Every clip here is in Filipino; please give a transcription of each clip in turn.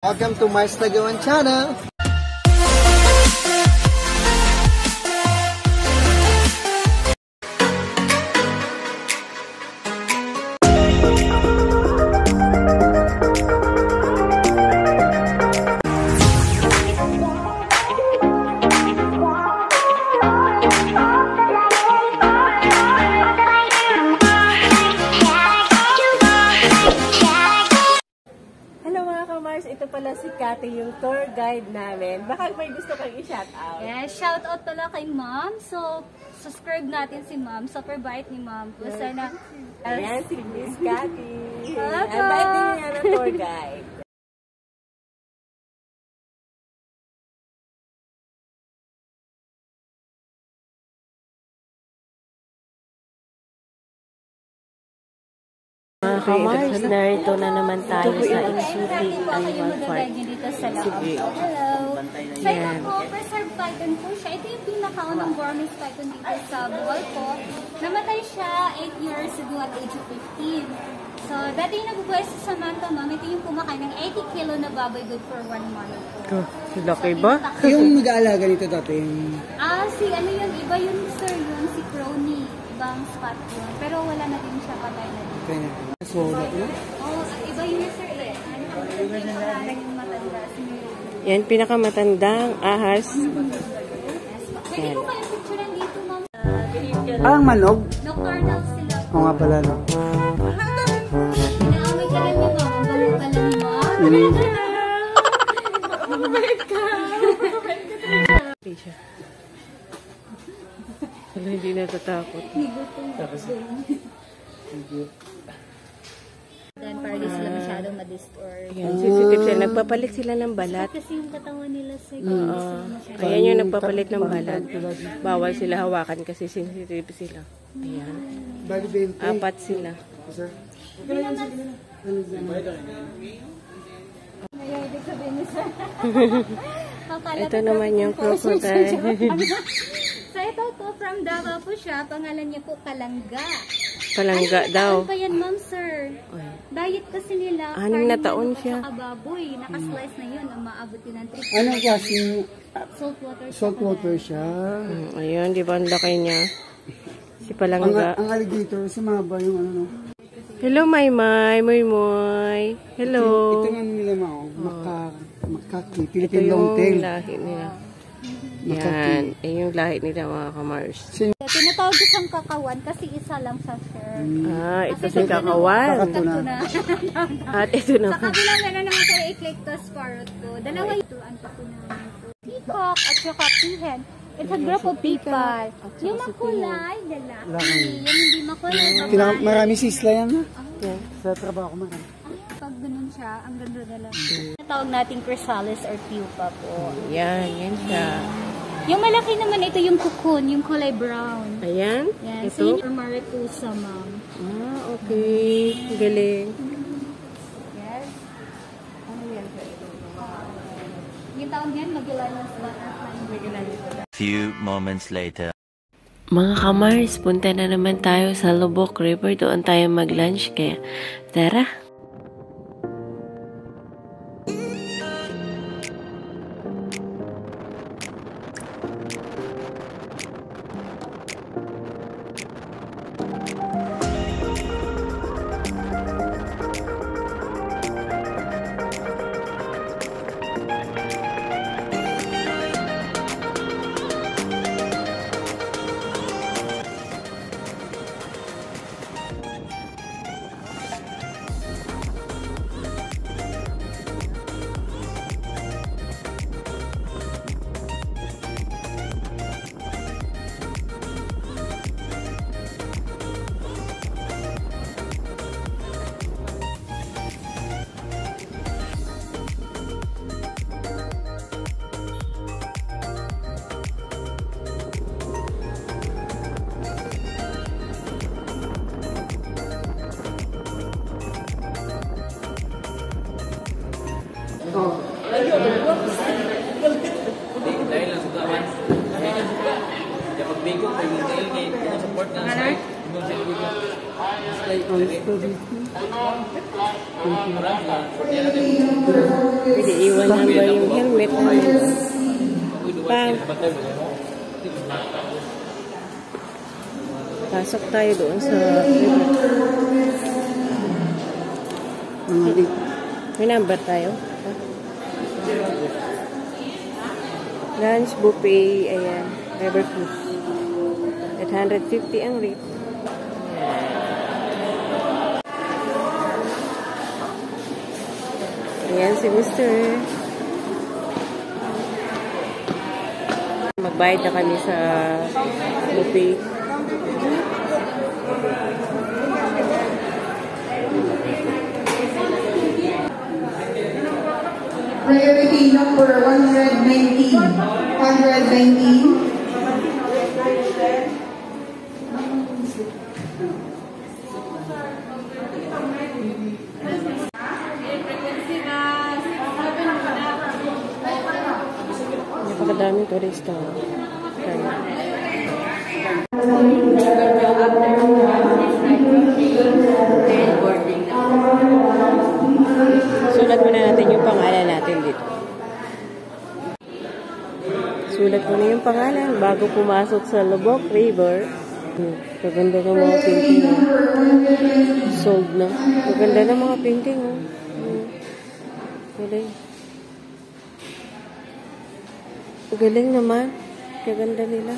Welcome to Mars Tagawan channel. Ito pala si Kati, yung tour guide namin. Baka may gusto kang i-shoutout. Yeah, shoutout pala kay Ma'am. So, subscribe natin si Ma'am. Super bait ni Ma'am. Sana... Ayan, si Miss Kati. Ang bait din niya na tour guide. Okay, Mars, narito na naman tayo sa Insuti Animal Park. Sige. Hello. So, ito po, preserved python po siya. Ito yung pinakaunang Burmese python dito sa buhay ko. Namatay siya 8 years ago at age of 15. So, dati yung nagbubuhay sa Samantha, ma'am, ito yung kumakain ng 80 kilo na baboy good for 1 month. Laki ba? Yung mag-aalaga nito dati? Ano yun, iba yun, sir, yun, si Crony. Ibang spot yun. Pero wala na din siya, patay na din. Okay na. Swallow na? Iba yun, sir, eh. Yan, pinakamatandang ahas. Pwede ko kayo picturean dito, ma'am. Ang manog? Nocturnal sila. Oo nga pala, no? Inaamay ka lang ni ma'am. Ang balik ka lang ni ma'am. Mabait ka. Wala, hindi natatakot. Then, para di sila masyadong ma-disturb. Yan, sensitive sila. Nagpapalit sila ng balat. Kasi yung katawan nila sa Ayan yung nagpapalit ng balat. Bawal sila hawakan kasi sensitive sila. Ayan. 4 sila. Ito naman yung crocodile. So, ito po, from Davao po siya. Pangalan niya po Kalangga. Palangga daw. Ano pa yan, ma'am, sir? Diet kasi nila. 6 na taon siya. Baboy. Nakaslice na yun. Ang maabot yun ng 3. Anong klase? Saltwater siya. Ayun, di ba ang laki niya? Si Palangga. Ang alligator, sumaba yung ano, no? Hello, Maymay. Moy. Hello. Ito nga nila, Mao. Makaki. Ito Philippine yung longtail. lahi nila. Yan. Yung lahi nila, mga kamars. Tinatawag ko siyang kakawan kasi isa lang siya, sir. Ito si Kakawan. Kakatuna. At ito Sa naman. kabila na naman kay Eclectus parrot ko. Dalawa ito ang pakunahan ko. Peacock at saka peahen. It's a group of people. Yung makulay, lalaki. Yung hindi makulay, babae. Marami sisla yan, ha? Sa trabaho ko, marami. Pag ganun siya, ang ganda na lang. Natawag nating chrysalis or pupa po. Yan siya. Yung malaki naman, ito yung cocoon, yung kulay brown. Ayan. Yan. Ito. So, yung mariposa, ma'am. Okay. Galing. Yes. Ano yan? Yung tawag yan, Magellan's butterfly. Few moments later. Mga kamars, punta na naman tayo sa Lubok River. Doon tayo mag-lunch kaya tara! Support na. Pwede iwan number yung helmet namin. Pang. Pasok tayo doon sa river. May number tayo. Lunch buffet, ayan, river cruise. 850 ang rate. Ayan si Mr. Magbayad na kami sa buffet. Priority number 119. 119. Napakadaming turista. Sulat muna natin yung pangalan natin dito. Sulat muna yung pangalan bago pumasok sa Lubok River. Kaganda ng mga painting. Sold na. Kaganda ng mga painting. Galing. Galing naman. Kaganda nila.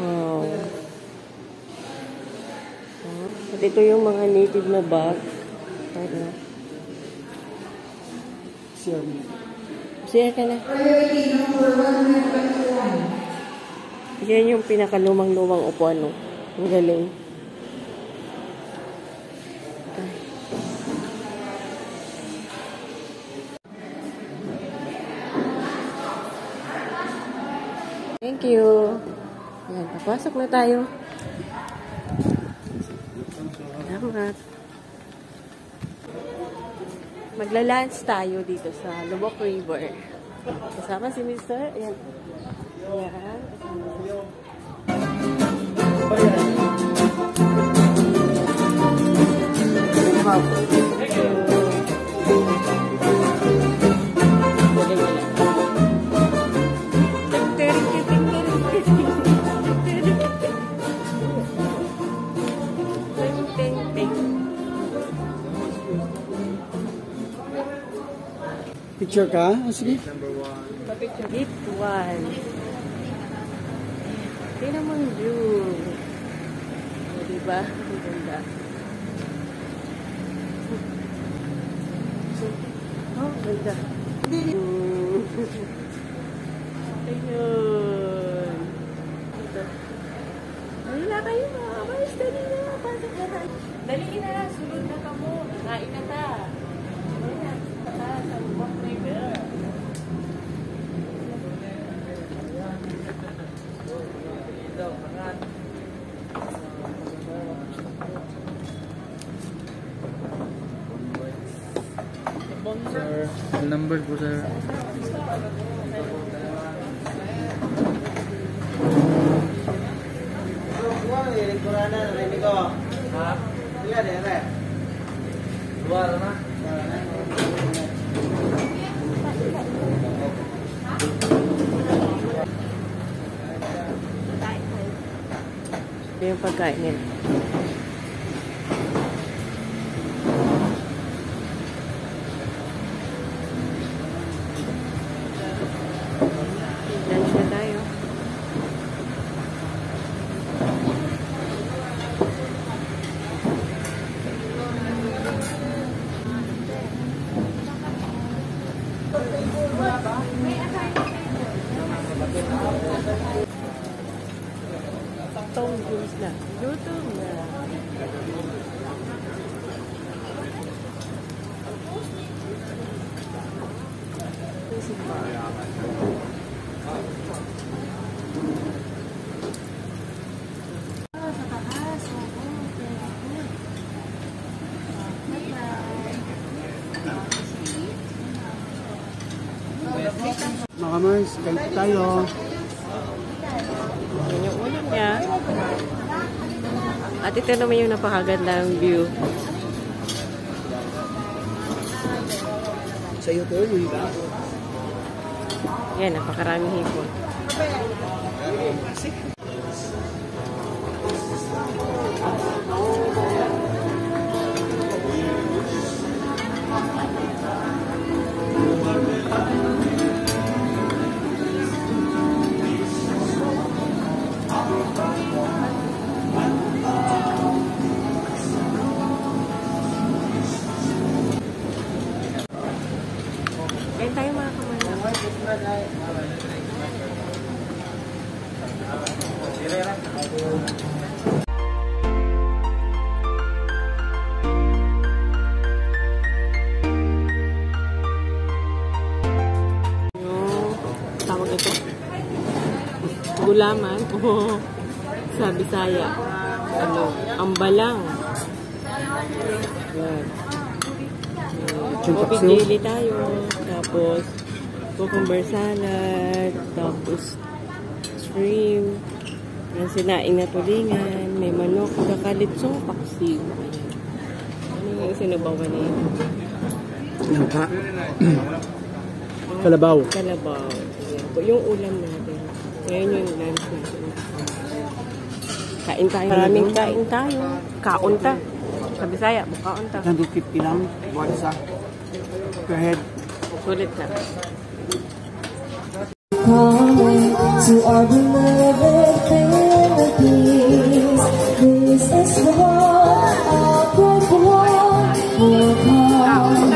Wow. At ito yung mga native na bag. Siya ka na. Yan yung pinakalumang-lumang upuan, no? Ang galing. Thank you. Yan, papasok na tayo. Salamat. Magla-lunch tayo dito sa Lubok River. Kasama si Mr. Ayan. Ayan. Picture ka? Oh, sige. Hit one. Tingnan mo yung view. O, diba? Ang ganda. Oh, ganda. Ayun. Ito. Dali na kayo mga boys. Dali na. Pasok na tayo. Dali na. Sunod na ka mo. Kain na ta. Sa Lubok River. Sir, number po sir. Luar na. Ito yung pagkain nila. Lunch na tayo. Saktong juice na. Gutom na. Mga Mars, kalit tayo. Yan yung ulam niya. At ito naman yung napakagandang view. Sa iyo to, mga Yan, napakaraming hipon. Kain tayo mga kamay. Yung tawag ito gulaman o sa Bisaya ambalang. Yan. Kopi daily tayo, tapos cucumber salad, tapos shrimp, yung sinaing na tulingan, may manok, kakalitsong paksiw. Ano yung sinabawan na yun? Langka. Kalabaw. Kalabaw. Ayan. Yung ulam natin. Ngayon yung lunch natin. Kain tayo. Maraming kain tayo. Kaunta. Sa Bisaya, bukaunta. 150 lang. Buwan isa. Per head. Sulit na. To our beloved Philippines, this is the one, our great one, will come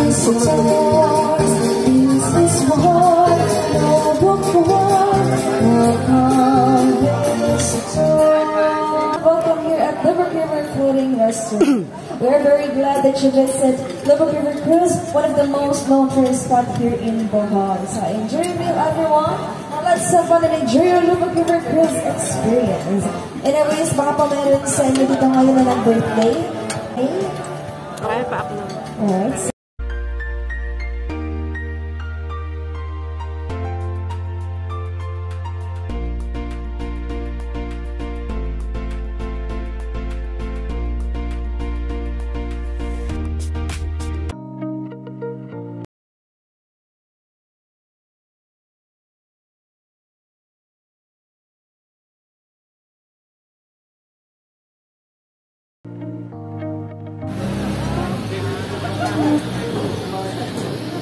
this is ours. This is one, our book one, will come this is ours. Welcome here at Liver River Floating Restaurant. We're very glad that you visited Liver River Cruise, one of the most known tourist spots here in Bohol. So enjoy your meal, everyone. Let's have fun and enjoy your Liver River Cruise experience. Anyways, baka pa meron sa inyo dito ngayon na birthday. Okay? Kaya pa ako na. Alright.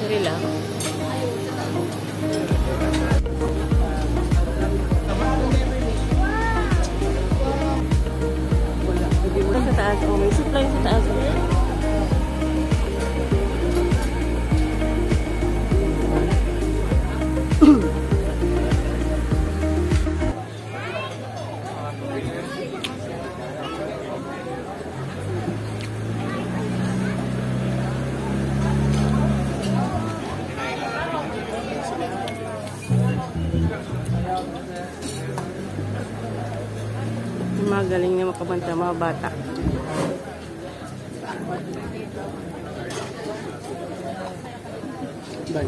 Sorry lang. Sa taas. Oh, may supply sa taas. Magaling na makabanta mga bata. Bye.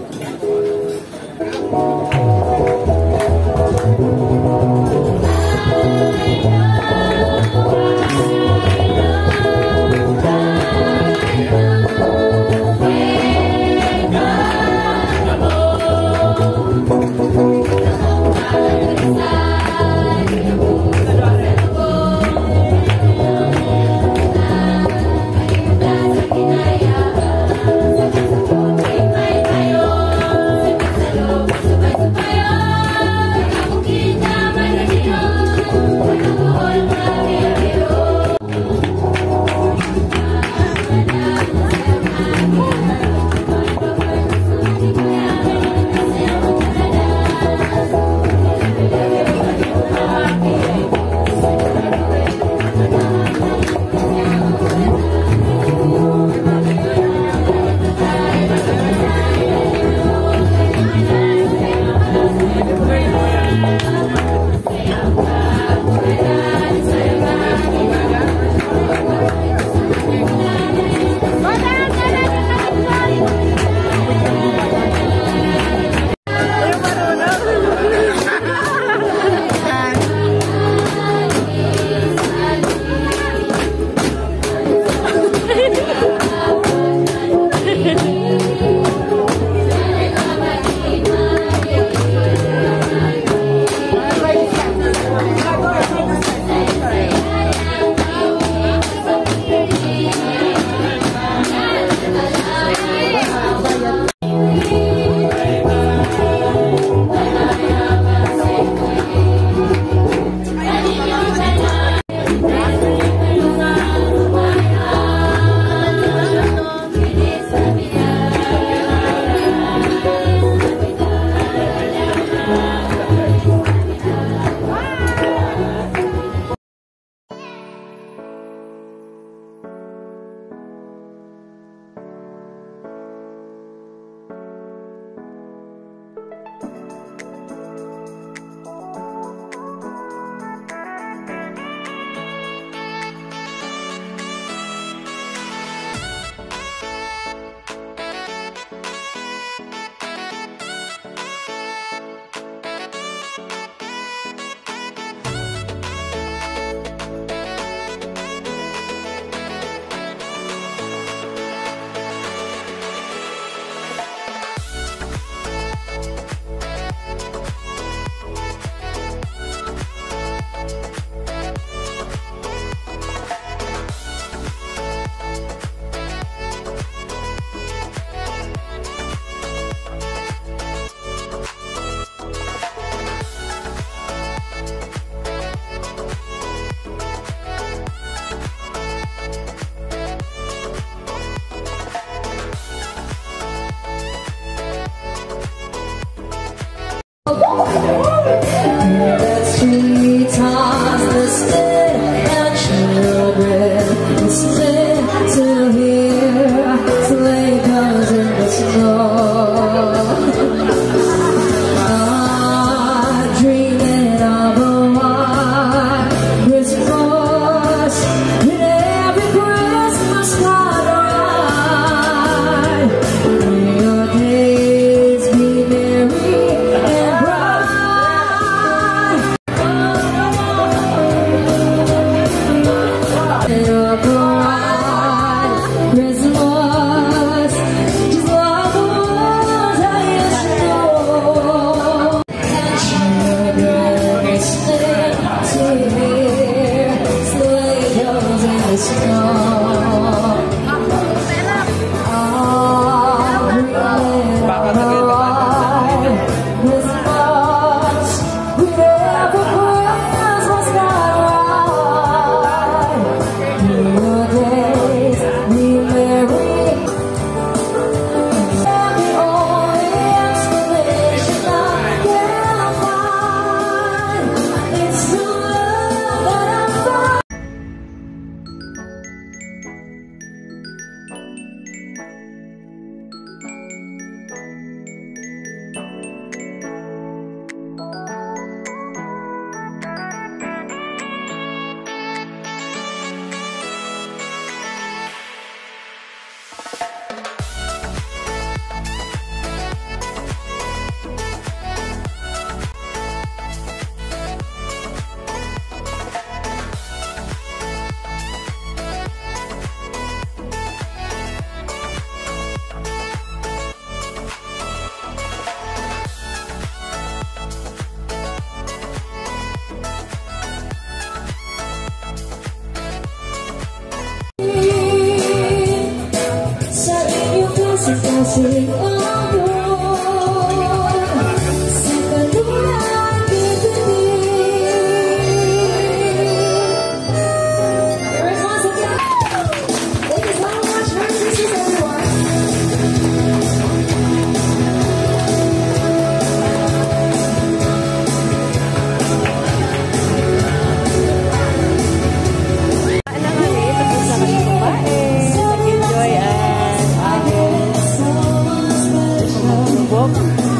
Bob?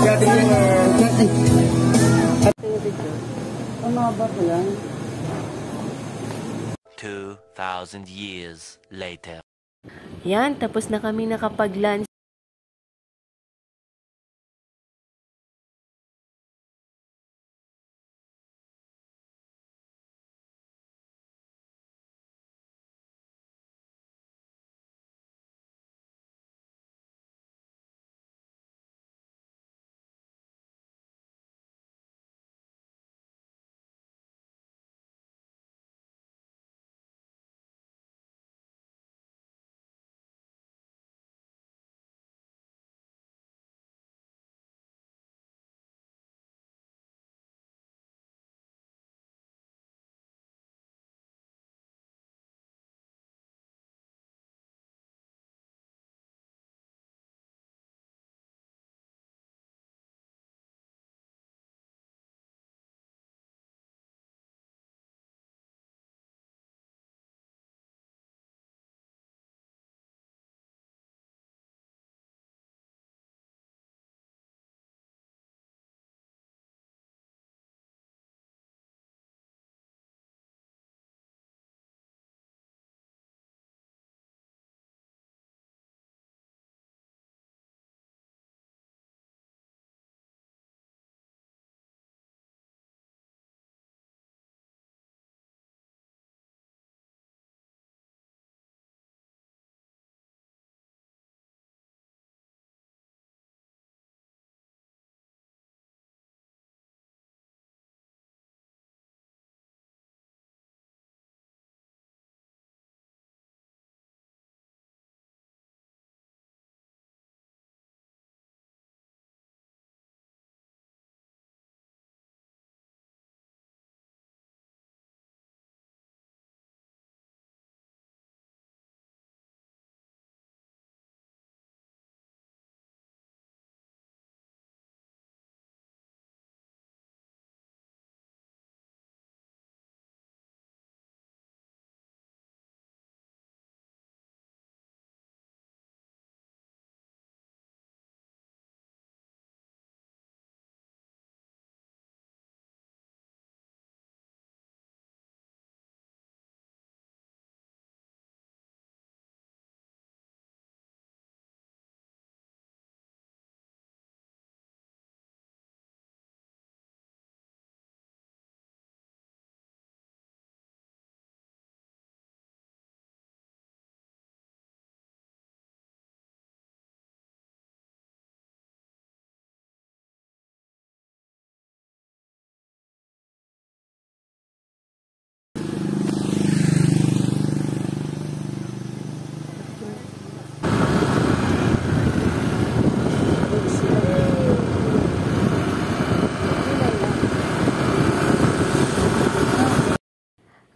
Sabi niya, Ano ba ko yan? 2,000 years later. Yan, tapos na kami nakapag-lunch.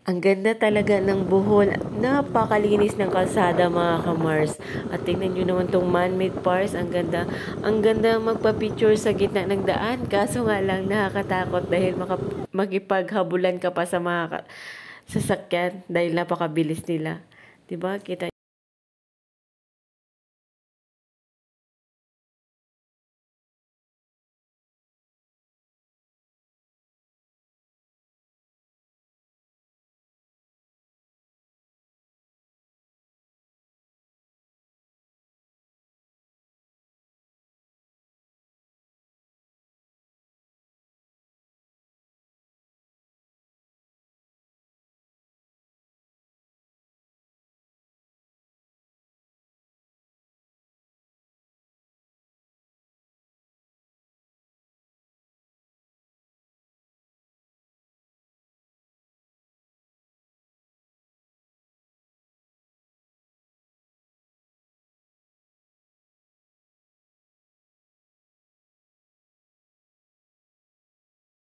Ang ganda talaga ng Bohol. Napakalinis ng kalsada mga kamars. At tingnan nyo naman tong man-made parks. Ang ganda. Ang ganda magpa-picture sa gitna ng daan. Kaso nga lang nakakatakot dahil makipaghabulan ka pa sa mga sasakyan dahil napakabilis nila. Diba? Kita